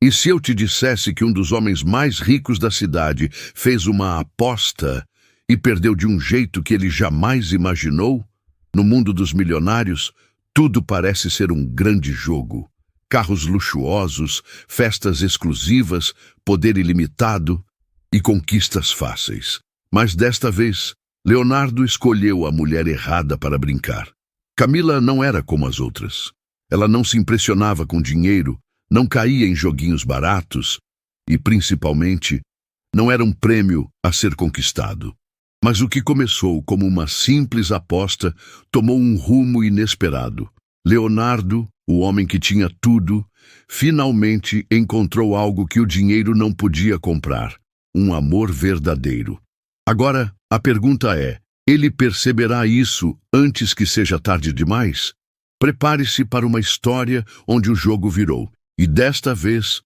E se eu te dissesse que um dos homens mais ricos da cidade fez uma aposta e perdeu de um jeito que ele jamais imaginou? No mundo dos milionários, tudo parece ser um grande jogo. Carros luxuosos, festas exclusivas, poder ilimitado e conquistas fáceis. Mas desta vez, Leonardo escolheu a mulher errada para brincar. Camila não era como as outras. Ela não se impressionava com dinheiro, não caía em joguinhos baratos e, principalmente, não era um prêmio a ser conquistado. Mas o que começou como uma simples aposta tomou um rumo inesperado. Leonardo, o homem que tinha tudo, finalmente encontrou algo que o dinheiro não podia comprar: um amor verdadeiro. Agora, a pergunta é: ele perceberá isso antes que seja tarde demais? Prepare-se para uma história onde o jogo virou. E desta vez,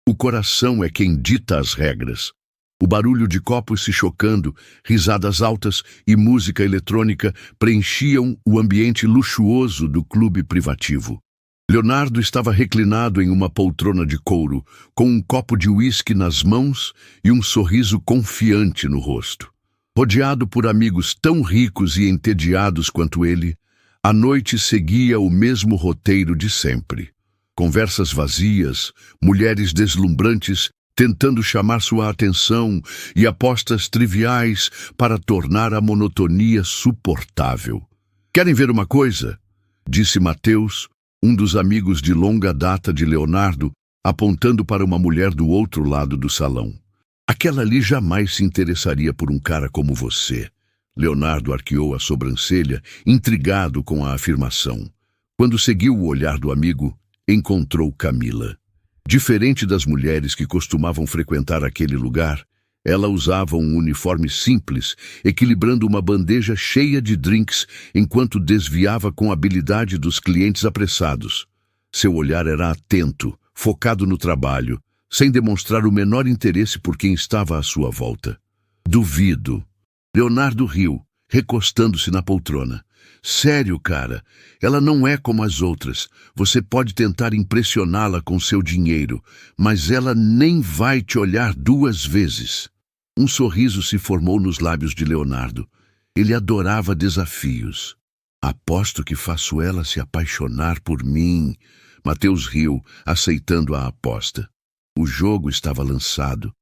o coração é quem dita as regras. O barulho de copos se chocando, risadas altas e música eletrônica preenchiam o ambiente luxuoso do clube privativo. Leonardo estava reclinado em uma poltrona de couro, com um copo de uísque nas mãos e um sorriso confiante no rosto. Rodeado por amigos tão ricos e entediados quanto ele, a noite seguia o mesmo roteiro de sempre. Conversas vazias, mulheres deslumbrantes tentando chamar sua atenção e apostas triviais para tornar a monotonia suportável. "Querem ver uma coisa?", disse Mateus, um dos amigos de longa data de Leonardo, apontando para uma mulher do outro lado do salão. "Aquela ali jamais se interessaria por um cara como você." Leonardo arqueou a sobrancelha, intrigado com a afirmação. Quando seguiu o olhar do amigo, encontrou Camila. Diferente das mulheres que costumavam frequentar aquele lugar, ela usava um uniforme simples, equilibrando uma bandeja cheia de drinks enquanto desviava com habilidade dos clientes apressados. Seu olhar era atento, focado no trabalho, sem demonstrar o menor interesse por quem estava à sua volta. "Duvido." Leonardo riu, recostando-se na poltrona. "Sério, cara, ela não é como as outras. Você pode tentar impressioná-la com seu dinheiro, mas ela nem vai te olhar duas vezes." Um sorriso se formou nos lábios de Leonardo. Ele adorava desafios. "Aposto que faço ela se apaixonar por mim." Mateus riu, aceitando a aposta. O jogo estava lançado.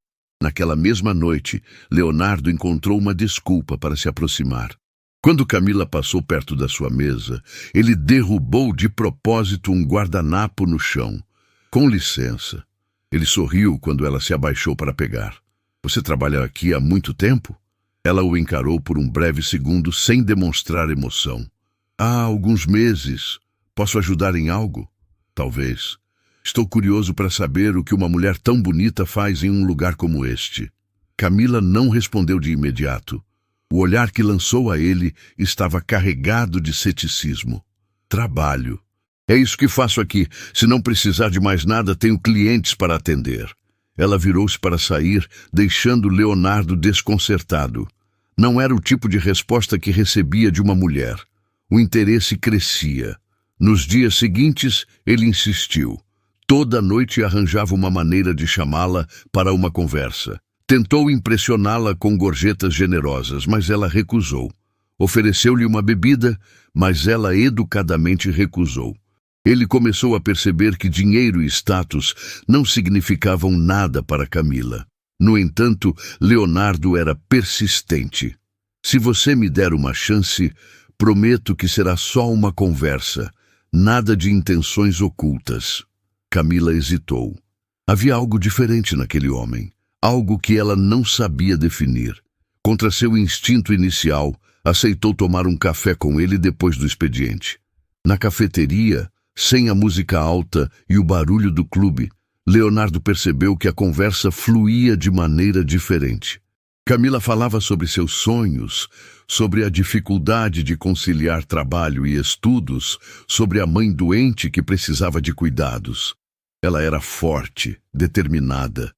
Naquela mesma noite, Leonardo encontrou uma desculpa para se aproximar. Quando Camila passou perto da sua mesa, ele derrubou de propósito um guardanapo no chão. "Com licença." Ele sorriu quando ela se abaixou para pegar. "Você trabalha aqui há muito tempo?" Ela o encarou por um breve segundo sem demonstrar emoção. "Há alguns meses. Posso ajudar em algo?" "Talvez. Estou curioso para saber o que uma mulher tão bonita faz em um lugar como este." Camila não respondeu de imediato. O olhar que lançou a ele estava carregado de ceticismo. "Trabalho. É isso que faço aqui. Se não precisar de mais nada, tenho clientes para atender." Ela virou-se para sair, deixando Leonardo desconcertado. Não era o tipo de resposta que recebia de uma mulher. O interesse crescia. Nos dias seguintes, ele insistiu. Toda noite arranjava uma maneira de chamá-la para uma conversa. Tentou impressioná-la com gorjetas generosas, mas ela recusou. Ofereceu-lhe uma bebida, mas ela educadamente recusou. Ele começou a perceber que dinheiro e status não significavam nada para Camila. No entanto, Leonardo era persistente. "Se você me der uma chance, prometo que será só uma conversa, nada de intenções ocultas." Camila hesitou. Havia algo diferente naquele homem. Algo que ela não sabia definir. Contra seu instinto inicial, aceitou tomar um café com ele depois do expediente. Na cafeteria, sem a música alta e o barulho do clube, Leonardo percebeu que a conversa fluía de maneira diferente. Camila falava sobre seus sonhos, sobre a dificuldade de conciliar trabalho e estudos, sobre a mãe doente que precisava de cuidados. Ela era forte, determinada.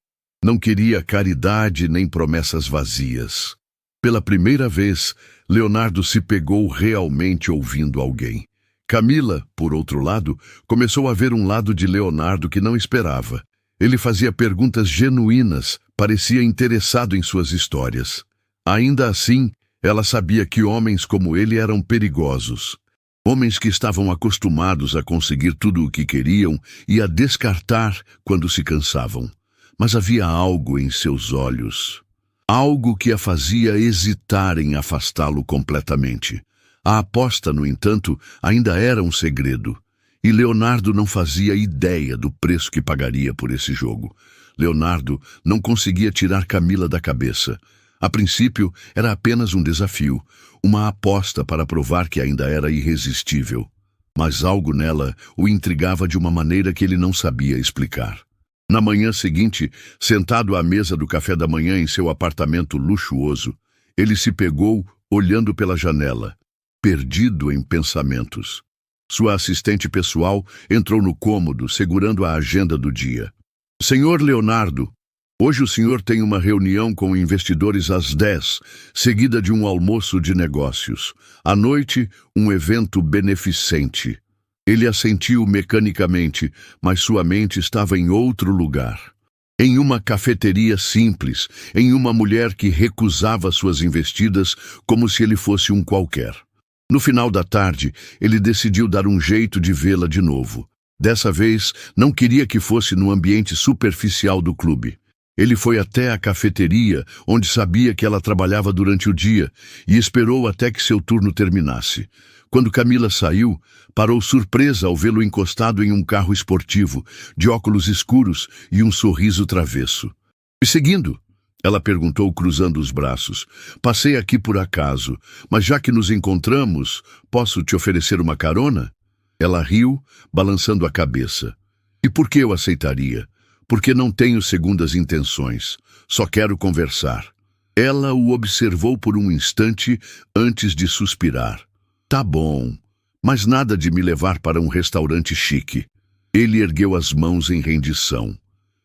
Não queria caridade nem promessas vazias. Pela primeira vez, Leonardo se pegou realmente ouvindo alguém. Camila, por outro lado, começou a ver um lado de Leonardo que não esperava. Ele fazia perguntas genuínas, parecia interessado em suas histórias. Ainda assim, ela sabia que homens como ele eram perigosos. Homens que estavam acostumados a conseguir tudo o que queriam e a descartar quando se cansavam. Mas havia algo em seus olhos. Algo que a fazia hesitar em afastá-lo completamente. A aposta, no entanto, ainda era um segredo. E Leonardo não fazia ideia do preço que pagaria por esse jogo. Leonardo não conseguia tirar Camila da cabeça. A princípio, era apenas um desafio, uma aposta para provar que ainda era irresistível. Mas algo nela o intrigava de uma maneira que ele não sabia explicar. Na manhã seguinte, sentado à mesa do café da manhã em seu apartamento luxuoso, ele se pegou olhando pela janela, perdido em pensamentos. Sua assistente pessoal entrou no cômodo, segurando a agenda do dia. Senhor Leonardo, hoje o senhor tem uma reunião com investidores às 10, seguida de um almoço de negócios. À noite, um evento beneficente. Ele assentiu mecanicamente, mas sua mente estava em outro lugar. Em uma cafeteria simples, em uma mulher que recusava suas investidas como se ele fosse um qualquer. No final da tarde, ele decidiu dar um jeito de vê-la de novo. Dessa vez, não queria que fosse no ambiente superficial do clube. Ele foi até a cafeteria, onde sabia que ela trabalhava durante o dia, e esperou até que seu turno terminasse. Quando Camila saiu, parou surpresa ao vê-lo encostado em um carro esportivo, de óculos escuros e um sorriso travesso. "Me seguindo?" Ela perguntou, cruzando os braços. "Passei aqui por acaso, mas já que nos encontramos, posso te oferecer uma carona?" Ela riu, balançando a cabeça. "E por que eu aceitaria? Porque não tenho segundas intenções. Só quero conversar." Ela o observou por um instante antes de suspirar. "Tá bom, mas nada de me levar para um restaurante chique." Ele ergueu as mãos em rendição.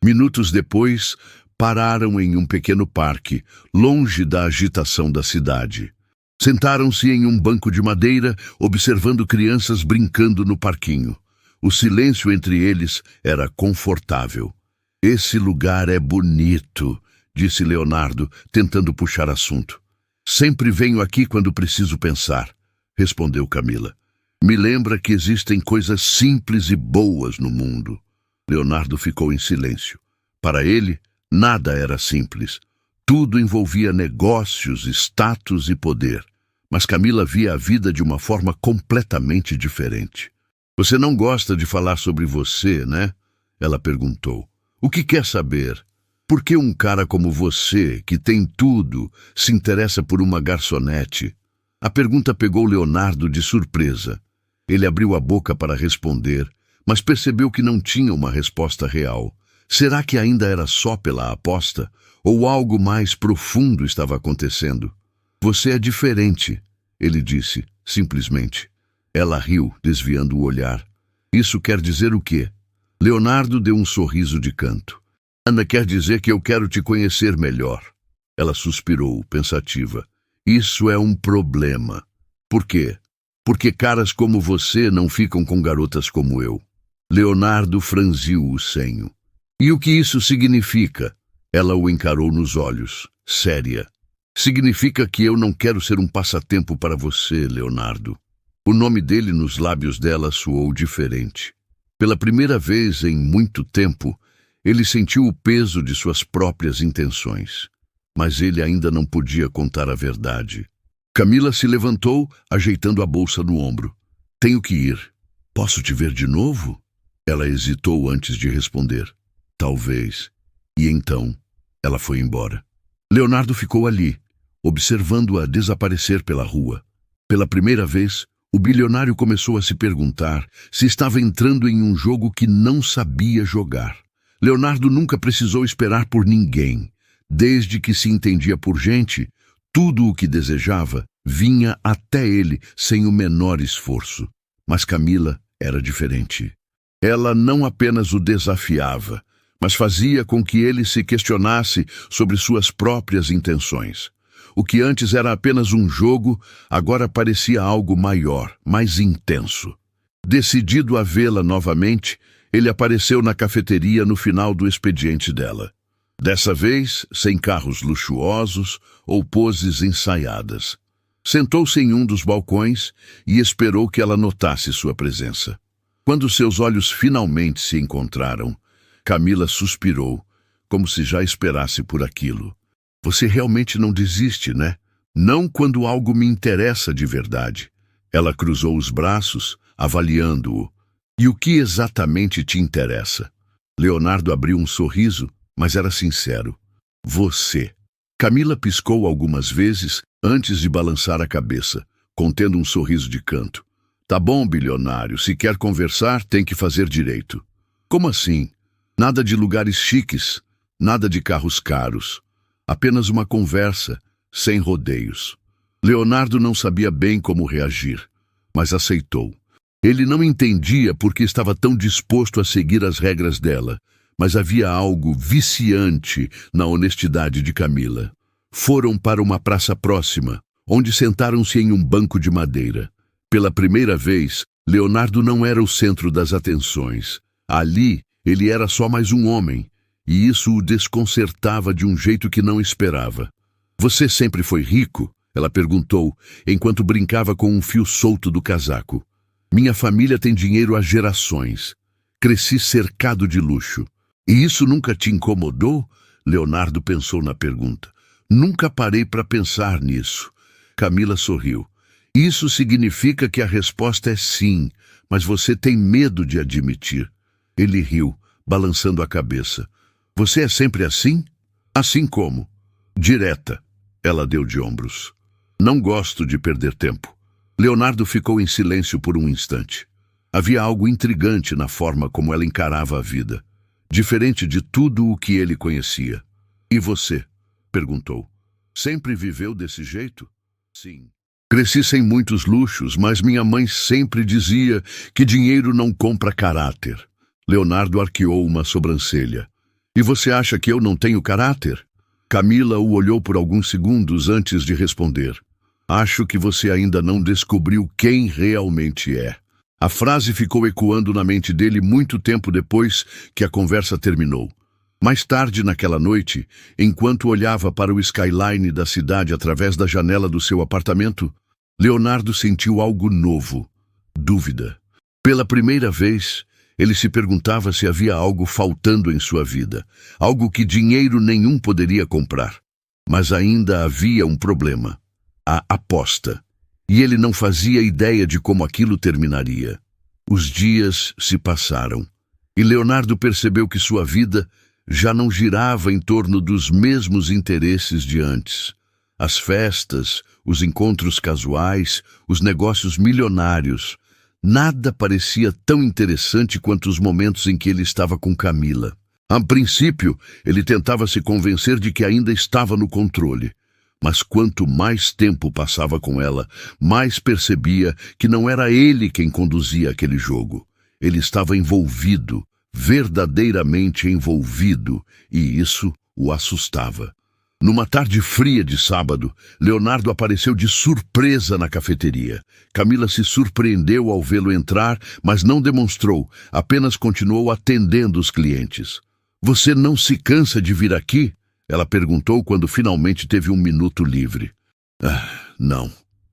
Minutos depois, pararam em um pequeno parque, longe da agitação da cidade. Sentaram-se em um banco de madeira, observando crianças brincando no parquinho. O silêncio entre eles era confortável. "Esse lugar é bonito", disse Leonardo, tentando puxar assunto. "Sempre venho aqui quando preciso pensar", respondeu Camila. "Me lembra que existem coisas simples e boas no mundo." Leonardo ficou em silêncio. Para ele, nada era simples. Tudo envolvia negócios, status e poder. Mas Camila via a vida de uma forma completamente diferente. "Você não gosta de falar sobre você, né?" Ela perguntou. "O que quer saber? Por que um cara como você, que tem tudo, se interessa por uma garçonete?" A pergunta pegou Leonardo de surpresa. Ele abriu a boca para responder, mas percebeu que não tinha uma resposta real. Será que ainda era só pela aposta? Ou algo mais profundo estava acontecendo? "Você é diferente", ele disse, simplesmente. Ela riu, desviando o olhar. "Isso quer dizer o quê?" Leonardo deu um sorriso de canto. "Ana, quer dizer que eu quero te conhecer melhor." Ela suspirou, pensativa. "Isso é um problema." "Por quê?" "Porque caras como você não ficam com garotas como eu." Leonardo franziu o senho. "E o que isso significa?" Ela o encarou nos olhos, séria. "Significa que eu não quero ser um passatempo para você, Leonardo." O nome dele nos lábios dela soou diferente. Pela primeira vez em muito tempo, ele sentiu o peso de suas próprias intenções. Mas ele ainda não podia contar a verdade. Camila se levantou, ajeitando a bolsa no ombro. "Tenho que ir. Posso te ver de novo?" Ela hesitou antes de responder. "Talvez." E então, ela foi embora. Leonardo ficou ali, observando-a desaparecer pela rua. Pela primeira vez, o bilionário começou a se perguntar se estava entrando em um jogo que não sabia jogar. Leonardo nunca precisou esperar por ninguém. Desde que se entendia por gente, tudo o que desejava vinha até ele sem o menor esforço. Mas Camila era diferente. Ela não apenas o desafiava, mas fazia com que ele se questionasse sobre suas próprias intenções. O que antes era apenas um jogo, agora parecia algo maior, mais intenso. Decidido a vê-la novamente, ele apareceu na cafeteria no final do expediente dela. Dessa vez, sem carros luxuosos ou poses ensaiadas. Sentou-se em um dos balcões e esperou que ela notasse sua presença. Quando seus olhos finalmente se encontraram, Camila suspirou, como se já esperasse por aquilo. Você realmente não desiste, né? Não quando algo me interessa de verdade. Ela cruzou os braços, avaliando-o. E o que exatamente te interessa? Leonardo abriu um sorriso, mas era sincero. Você. Camila piscou algumas vezes antes de balançar a cabeça, contendo um sorriso de canto. Tá bom, bilionário, se quer conversar, tem que fazer direito. Como assim? Nada de lugares chiques, nada de carros caros. Apenas uma conversa, sem rodeios. Leonardo não sabia bem como reagir, mas aceitou. Ele não entendia por que estava tão disposto a seguir as regras dela, mas havia algo viciante na honestidade de Camila. Foram para uma praça próxima, onde sentaram-se em um banco de madeira. Pela primeira vez, Leonardo não era o centro das atenções. Ali, ele era só mais um homem, e isso o desconcertava de um jeito que não esperava. Você sempre foi rico? Ela perguntou, enquanto brincava com um fio solto do casaco. Minha família tem dinheiro há gerações. Cresci cercado de luxo. E isso nunca te incomodou? Leonardo pensou na pergunta. Nunca parei para pensar nisso. Camila sorriu. Isso significa que a resposta é sim, mas você tem medo de admitir. Ele riu, balançando a cabeça. Você é sempre assim? Assim como? Direta. Ela deu de ombros. Não gosto de perder tempo. Leonardo ficou em silêncio por um instante. Havia algo intrigante na forma como ela encarava a vida. Diferente de tudo o que ele conhecia. E você? Perguntou. Sempre viveu desse jeito? Sim. Cresci sem muitos luxos, mas minha mãe sempre dizia que dinheiro não compra caráter. Leonardo arqueou uma sobrancelha. E você acha que eu não tenho caráter? Camila o olhou por alguns segundos antes de responder. Acho que você ainda não descobriu quem realmente é. A frase ficou ecoando na mente dele muito tempo depois que a conversa terminou. Mais tarde naquela noite, enquanto olhava para o skyline da cidade através da janela do seu apartamento, Leonardo sentiu algo novo. Dúvida. Pela primeira vez, ele se perguntava se havia algo faltando em sua vida, algo que dinheiro nenhum poderia comprar. Mas ainda havia um problema. A aposta. E ele não fazia ideia de como aquilo terminaria. Os dias se passaram, e Leonardo percebeu que sua vida já não girava em torno dos mesmos interesses de antes. As festas, os encontros casuais, os negócios milionários. Nada parecia tão interessante quanto os momentos em que ele estava com Camila. A princípio, ele tentava se convencer de que ainda estava no controle. Mas quanto mais tempo passava com ela, mais percebia que não era ele quem conduzia aquele jogo. Ele estava envolvido, verdadeiramente envolvido, e isso o assustava. Numa tarde fria de sábado, Leonardo apareceu de surpresa na cafeteria. Camila se surpreendeu ao vê-lo entrar, mas não demonstrou, apenas continuou atendendo os clientes. Você não se cansa de vir aqui? Ela perguntou quando finalmente teve um minuto livre. Não.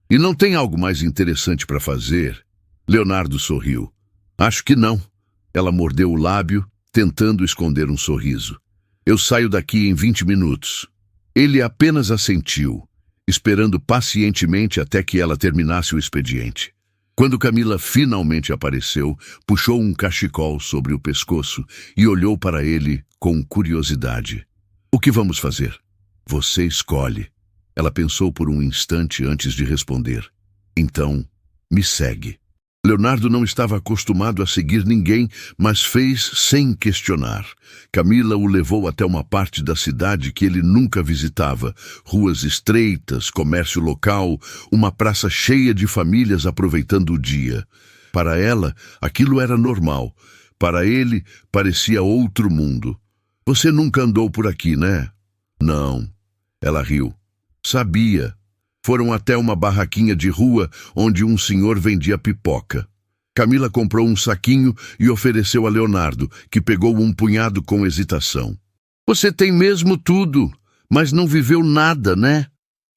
E não tem algo mais interessante para fazer? Leonardo sorriu. Acho que não. Ela mordeu o lábio, tentando esconder um sorriso. Eu saio daqui em 20 minutos. Ele apenas assentiu, esperando pacientemente até que ela terminasse o expediente. Quando Camila finalmente apareceu, puxou um cachecol sobre o pescoço e olhou para ele com curiosidade. O que vamos fazer? Você escolhe. Ela pensou por um instante antes de responder. Então, me segue. Leonardo não estava acostumado a seguir ninguém, mas fez sem questionar. Camila o levou até uma parte da cidade que ele nunca visitava. Ruas estreitas, comércio local, uma praça cheia de famílias aproveitando o dia. Para ela, aquilo era normal. Para ele, parecia outro mundo. Você nunca andou por aqui, né? Não. Ela riu. Sabia. Foram até uma barraquinha de rua onde um senhor vendia pipoca. Camila comprou um saquinho e ofereceu a Leonardo, que pegou um punhado com hesitação. Você tem mesmo tudo, mas não viveu nada, né?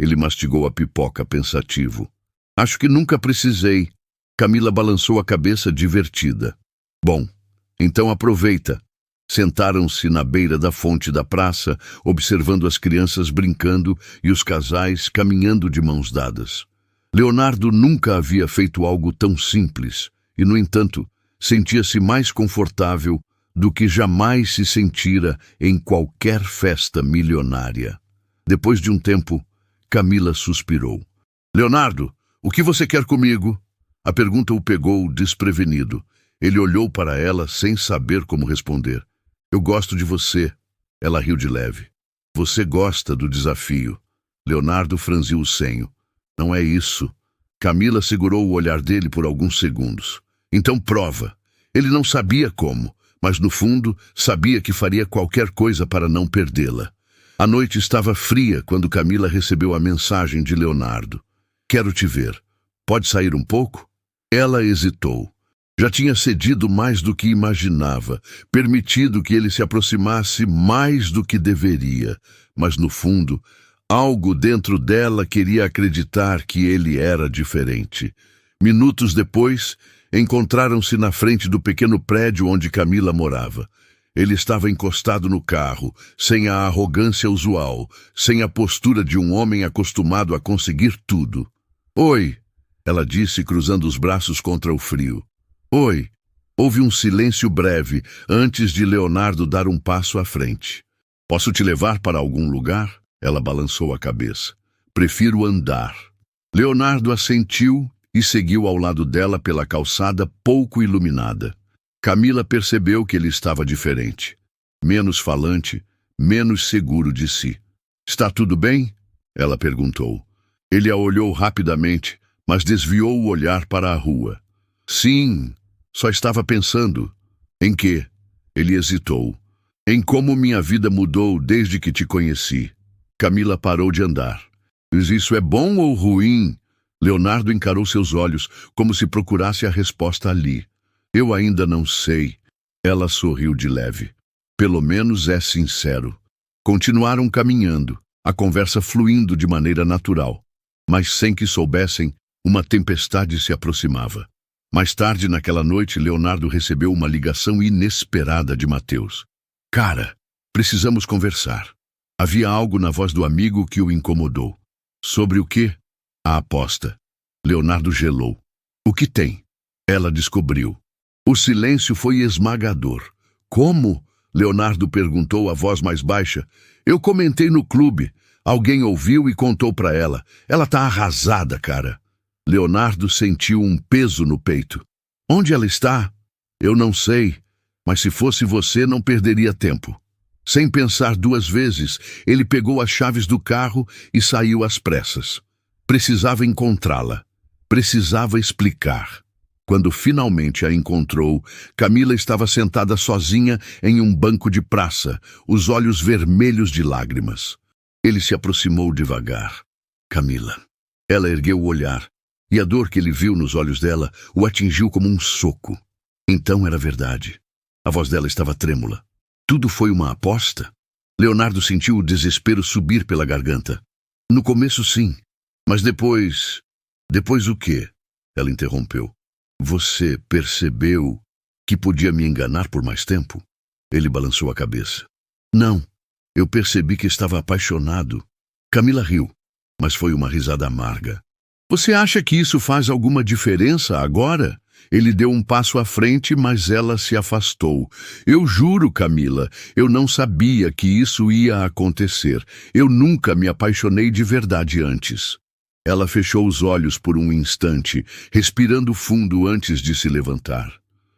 Ele mastigou a pipoca pensativo. Acho que nunca precisei. Camila balançou a cabeça divertida. Bom, então aproveita. Sentaram-se na beira da fonte da praça, observando as crianças brincando e os casais caminhando de mãos dadas. Leonardo nunca havia feito algo tão simples e, no entanto, sentia-se mais confortável do que jamais se sentira em qualquer festa milionária. Depois de um tempo, Camila suspirou. Leonardo, o que você quer comigo? A pergunta o pegou desprevenido. Ele olhou para ela sem saber como responder. Eu gosto de você. Ela riu de leve. Você gosta do desafio. Leonardo franziu o senho. Não é isso. Camila segurou o olhar dele por alguns segundos. Então prova. Ele não sabia como, mas no fundo sabia que faria qualquer coisa para não perdê-la. A noite estava fria quando Camila recebeu a mensagem de Leonardo. Quero te ver. Pode sair um pouco? Ela hesitou. Já tinha cedido mais do que imaginava, permitido que ele se aproximasse mais do que deveria, mas no fundo, algo dentro dela queria acreditar que ele era diferente. Minutos depois, encontraram-se na frente do pequeno prédio onde Camila morava. Ele estava encostado no carro, sem a arrogância usual, sem a postura de um homem acostumado a conseguir tudo. Oi, ela disse, cruzando os braços contra o frio. Oi. Houve um silêncio breve antes de Leonardo dar um passo à frente. Posso te levar para algum lugar? Ela balançou a cabeça. Prefiro andar. Leonardo assentiu e seguiu ao lado dela pela calçada pouco iluminada. Camila percebeu que ele estava diferente. Menos falante, menos seguro de si. Está tudo bem? Ela perguntou. Ele a olhou rapidamente, mas desviou o olhar para a rua. Sim. Só estava pensando. Em quê? Ele hesitou. Em como minha vida mudou desde que te conheci. Camila parou de andar. Mas isso é bom ou ruim? Leonardo encarou seus olhos, como se procurasse a resposta ali. Eu ainda não sei. Ela sorriu de leve. Pelo menos é sincero. Continuaram caminhando, a conversa fluindo de maneira natural. Mas sem que soubessem, uma tempestade se aproximava. Mais tarde naquela noite, Leonardo recebeu uma ligação inesperada de Mateus. Cara, precisamos conversar. Havia algo na voz do amigo que o incomodou. Sobre o quê? A aposta. Leonardo gelou. O que tem? Ela descobriu. O silêncio foi esmagador. Como? Leonardo perguntou, a voz mais baixa. Eu comentei no clube. Alguém ouviu e contou para ela. Ela tá arrasada, cara. Leonardo sentiu um peso no peito. Onde ela está? Eu não sei, mas se fosse você não perderia tempo. Sem pensar duas vezes, ele pegou as chaves do carro e saiu às pressas. Precisava encontrá-la. Precisava explicar. Quando finalmente a encontrou, Camila estava sentada sozinha em um banco de praça, os olhos vermelhos de lágrimas. Ele se aproximou devagar. Camila. Ela ergueu o olhar. E a dor que ele viu nos olhos dela o atingiu como um soco. Então era verdade. A voz dela estava trêmula. Tudo foi uma aposta? Leonardo sentiu o desespero subir pela garganta. No começo, sim. Mas depois... Depois o quê? Ela interrompeu. Você percebeu que podia me enganar por mais tempo? Ele balançou a cabeça. Não. Eu percebi que estava apaixonado. Camila riu, mas foi uma risada amarga. Você acha que isso faz alguma diferença agora? Ele deu um passo à frente, mas ela se afastou. Eu juro, Camila, eu não sabia que isso ia acontecer. Eu nunca me apaixonei de verdade antes. Ela fechou os olhos por um instante, respirando fundo antes de se levantar.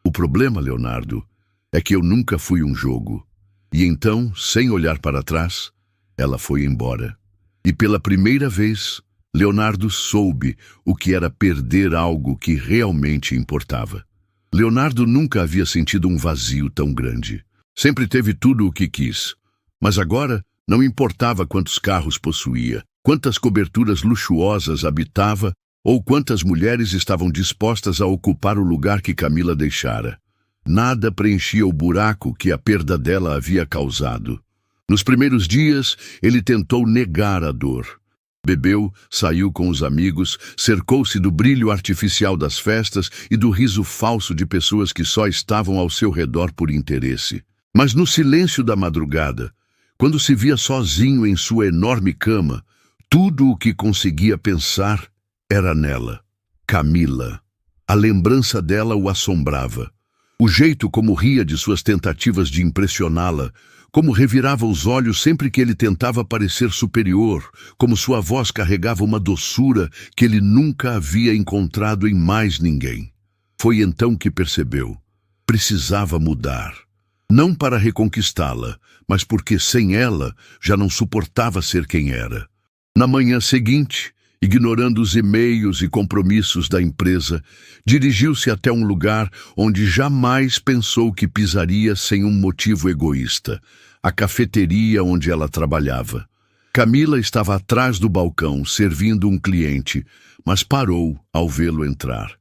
O problema, Leonardo, é que eu nunca fui um jogo. E então, sem olhar para trás, ela foi embora. E pela primeira vez... Leonardo soube o que era perder algo que realmente importava. Leonardo nunca havia sentido um vazio tão grande. Sempre teve tudo o que quis. Mas agora não importava quantos carros possuía, quantas coberturas luxuosas habitava ou quantas mulheres estavam dispostas a ocupar o lugar que Camila deixara. Nada preenchia o buraco que a perda dela havia causado. Nos primeiros dias, ele tentou negar a dor. Bebeu, saiu com os amigos, cercou-se do brilho artificial das festas e do riso falso de pessoas que só estavam ao seu redor por interesse. Mas no silêncio da madrugada, quando se via sozinho em sua enorme cama, tudo o que conseguia pensar era nela, Camila. A lembrança dela o assombrava. O jeito como ria de suas tentativas de impressioná-la, como revirava os olhos sempre que ele tentava parecer superior, como sua voz carregava uma doçura que ele nunca havia encontrado em mais ninguém. Foi então que percebeu. Precisava mudar. Não para reconquistá-la, mas porque sem ela já não suportava ser quem era. Na manhã seguinte, ignorando os e-mails e compromissos da empresa, dirigiu-se até um lugar onde jamais pensou que pisaria sem um motivo egoísta, a cafeteria onde ela trabalhava. Camila estava atrás do balcão, servindo um cliente, mas parou ao vê-lo entrar.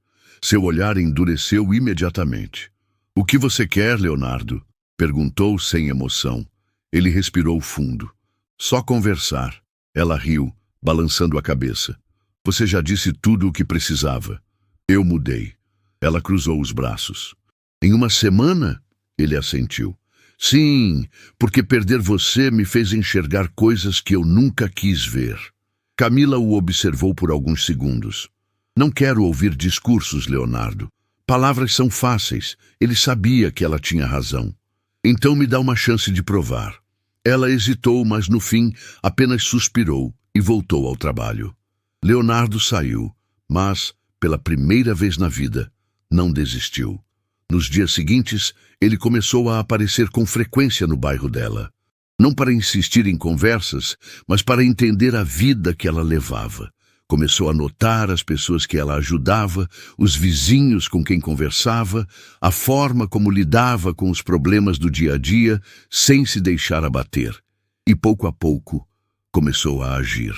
Seu olhar endureceu imediatamente. — O que você quer, Leonardo? Perguntou sem emoção. Ele respirou fundo. — Só conversar. Ela riu, balançando a cabeça. — Você já disse tudo o que precisava. Eu mudei. Ela cruzou os braços. — Em uma semana? Ele assentiu. — Sim, porque perder você me fez enxergar coisas que eu nunca quis ver. Camila o observou por alguns segundos. — Não quero ouvir discursos, Leonardo. Palavras são fáceis. Ele sabia que ela tinha razão. Então me dá uma chance de provar. Ela hesitou, mas no fim apenas suspirou e voltou ao trabalho. Leonardo saiu, mas, pela primeira vez na vida, não desistiu. Nos dias seguintes, ele começou a aparecer com frequência no bairro dela. Não para insistir em conversas, mas para entender a vida que ela levava. Começou a notar as pessoas que ela ajudava, os vizinhos com quem conversava, a forma como lidava com os problemas do dia a dia, sem se deixar abater. E pouco a pouco, começou a agir.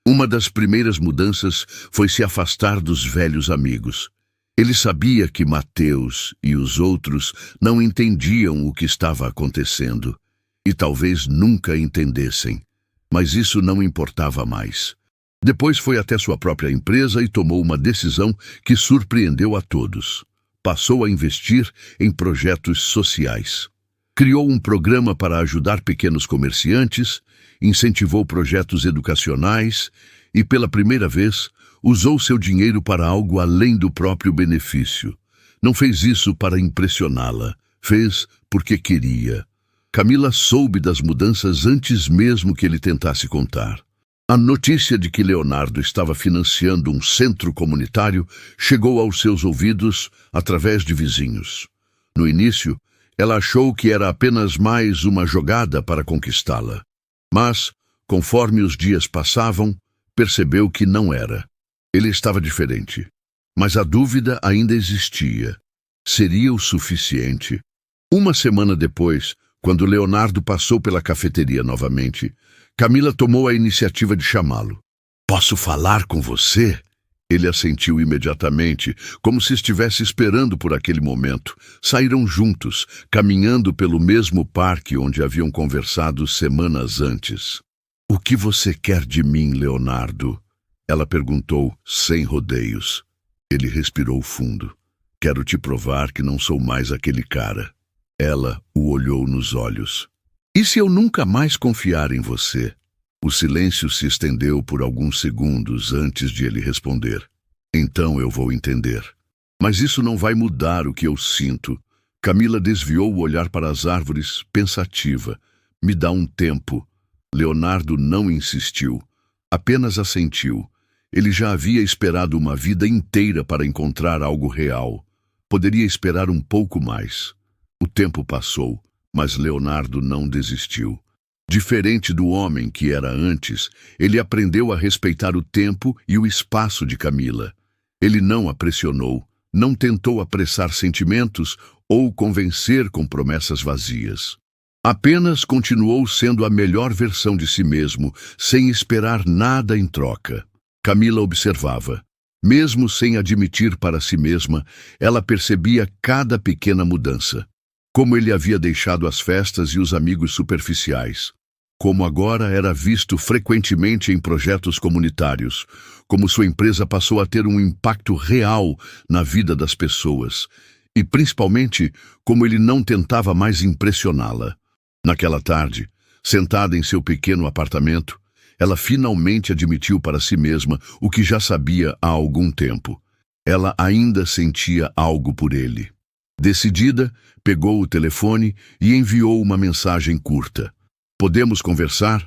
Uma das primeiras mudanças foi se afastar dos velhos amigos. Ele sabia que Mateus e os outros não entendiam o que estava acontecendo, e talvez nunca entendessem, mas isso não importava mais. Depois foi até sua própria empresa e tomou uma decisão que surpreendeu a todos. Passou a investir em projetos sociais. Criou um programa para ajudar pequenos comerciantes, incentivou projetos educacionais e, pela primeira vez, usou seu dinheiro para algo além do próprio benefício. Não fez isso para impressioná-la, fez porque queria. Camila soube das mudanças antes mesmo que ele tentasse contar. A notícia de que Leonardo estava financiando um centro comunitário chegou aos seus ouvidos através de vizinhos. No início, ela achou que era apenas mais uma jogada para conquistá-la. Mas, conforme os dias passavam, percebeu que não era. Ele estava diferente. Mas a dúvida ainda existia. Seria o suficiente? Uma semana depois, quando Leonardo passou pela cafeteria novamente, Camila tomou a iniciativa de chamá-lo. — Posso falar com você? Ele assentiu imediatamente, como se estivesse esperando por aquele momento. Saíram juntos, caminhando pelo mesmo parque onde haviam conversado semanas antes. — O que você quer de mim, Leonardo? Ela perguntou, sem rodeios. Ele respirou fundo. — Quero te provar que não sou mais aquele cara. Ela o olhou nos olhos. — E se eu nunca mais confiar em você? O silêncio se estendeu por alguns segundos antes de ele responder. — Então eu vou entender. Mas isso não vai mudar o que eu sinto. Camila desviou o olhar para as árvores, pensativa. — Me dá um tempo. Leonardo não insistiu. Apenas assentiu. Ele já havia esperado uma vida inteira para encontrar algo real. Poderia esperar um pouco mais. O tempo passou, mas Leonardo não desistiu. Diferente do homem que era antes, ele aprendeu a respeitar o tempo e o espaço de Camila. Ele não a pressionou, não tentou apressar sentimentos ou convencer com promessas vazias. Apenas continuou sendo a melhor versão de si mesmo, sem esperar nada em troca. Camila observava. Mesmo sem admitir para si mesma, ela percebia cada pequena mudança. Como ele havia deixado as festas e os amigos superficiais. Como agora era visto frequentemente em projetos comunitários. Como sua empresa passou a ter um impacto real na vida das pessoas. E principalmente, como ele não tentava mais impressioná-la. Naquela tarde, sentada em seu pequeno apartamento, ela finalmente admitiu para si mesma o que já sabia há algum tempo. Ela ainda sentia algo por ele. Decidida, pegou o telefone e enviou uma mensagem curta. "Podemos conversar?"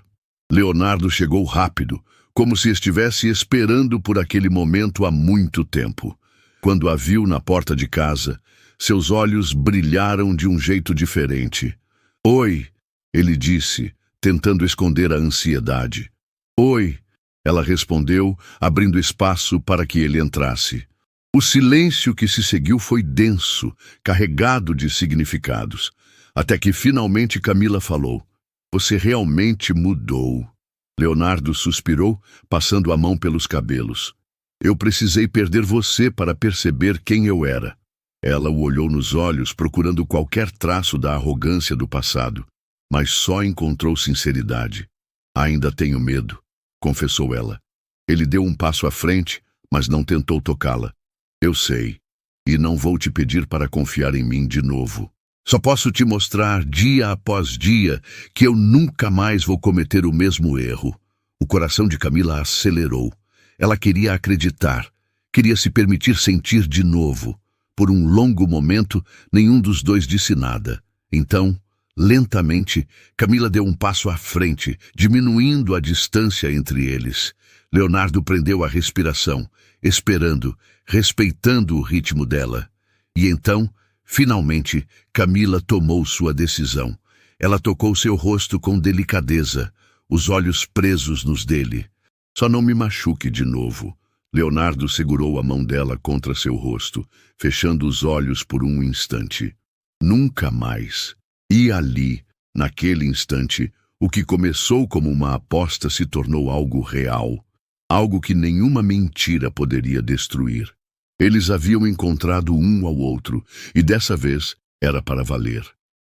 Leonardo chegou rápido, como se estivesse esperando por aquele momento há muito tempo. Quando a viu na porta de casa, seus olhos brilharam de um jeito diferente. "Oi", ele disse, tentando esconder a ansiedade. "Oi", ela respondeu, abrindo espaço para que ele entrasse. O silêncio que se seguiu foi denso, carregado de significados, até que finalmente Camila falou: "Você realmente mudou." Leonardo suspirou, passando a mão pelos cabelos. "Eu precisei perder você para perceber quem eu era." Ela o olhou nos olhos, procurando qualquer traço da arrogância do passado, mas só encontrou sinceridade. "Ainda tenho medo", confessou ela. Ele deu um passo à frente, mas não tentou tocá-la. "Eu sei, e não vou te pedir para confiar em mim de novo. Só posso te mostrar, dia após dia, que eu nunca mais vou cometer o mesmo erro." O coração de Camila acelerou. Ela queria acreditar, queria se permitir sentir de novo. Por um longo momento, nenhum dos dois disse nada. Então, lentamente, Camila deu um passo à frente, diminuindo a distância entre eles. Leonardo prendeu a respiração, esperando, respeitando o ritmo dela. E então, finalmente, Camila tomou sua decisão. Ela tocou seu rosto com delicadeza, os olhos presos nos dele. "Só não me machuque de novo." Leonardo segurou a mão dela contra seu rosto, fechando os olhos por um instante. Nunca mais. E ali, naquele instante, o que começou como uma aposta se tornou algo real. Algo que nenhuma mentira poderia destruir. Eles haviam encontrado um ao outro, e dessa vez era para valer.